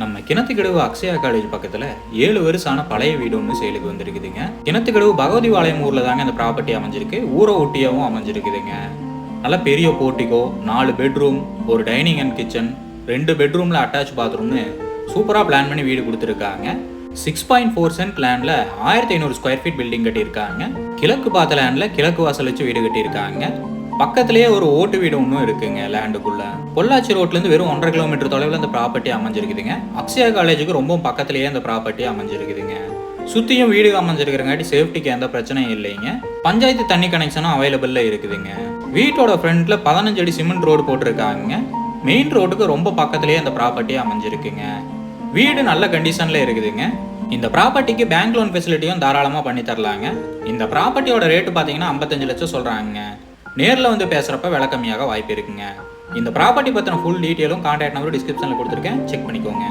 நம்ம கிணத்துக்கடவு அக்ஷயா காலேஜ் பக்கத்துல 7 வருஷமான பழைய வீடு ஒன்று சேலுக்கு வந்திருக்குதுங்க. கிணத்துக்கடவு பகவதிபாளையம் ஊர்ல தாங்க இந்த ப்ராப்பர்ட்டி அமைஞ்சிருக்கு. ஊரை ஒட்டியாவும் அமைஞ்சிருக்குதுங்க. நல்ல பெரிய போர்ட்டிகோ, 4 பெட்ரூம், ஒரு டைனிங் அண்ட் கிச்சன், 2 பெட்ரூம்ல அட்டாச் பாத்ரூம்னு சூப்பரா பிளான் பண்ணி வீடு கொடுத்துருக்காங்க. 6.4 சென்ட் லேண்ட்ல 1500 ஸ்கொயர் ஃபீட் பில்டிங் கட்டியிருக்காங்க. கிழக்கு பார்த்த லேண்ட்ல கிழக்கு வாசல் வச்சு வீடு கட்டியிருக்காங்க. பக்கத்திலேயே ஒரு ஓட்டு வீடு ஒன்றும் இருக்குங்க லேண்டுக்குள்ள. பொள்ளாச்சி ரோட்ல இருந்து வெறும் 1.5 கிலோமீட்டர் தொலைவில் இந்த ப்ராப்பர்ட்டி அமைஞ்சிருக்குதுங்க. அக்ஷயா காலேஜுக்கு ரொம்ப பக்கத்திலேயே இந்த ப்ராப்பர்ட்டி அமைஞ்சிருக்குதுங்க. சுத்தியும் வீடு அமைஞ்சிருக்கிறங்காட்டி சேஃப்டிக்கு எந்த பிரச்சனையும் இல்லைங்க. பஞ்சாயத்து தண்ணி கனெக்ஷனும் அவைலபிள்ல இருக்குதுங்க. வீட்டோட ஃப்ரண்ட்ல 15 அடி சிமெண்ட் ரோடு போட்டிருக்காங்க. மெயின் ரோடுக்கு ரொம்ப பக்கத்திலேயே இந்த ப்ராப்பர்ட்டி அமைஞ்சிருக்குங்க. வீடு நல்ல கண்டிஷன்ல இருக்குதுங்க. இந்த ப்ராப்பர்ட்டிக்கு பேங்க் லோன் ஃபெசிலிட்டியும் தாராளமா பண்ணி தரலாங்க. இந்த ப்ராப்பர்ட்டியோட ரேட்டு பார்த்தீங்கன்னா 55 லட்சம் சொல்றாங்க. நேரில் வந்து பேசுகிறப்ப விலை கம்மியாக வாய்ப்பு இருக்குங்க. இந்த ப்ராப்பர்ட்டி பற்றின ஃபுல் டீட்டெயிலும் கான்டாக்ட் நம்பர் டிஸ்கிரிப்ஷனில் கொடுத்துருக்கேன், செக் பண்ணிக்கோங்க.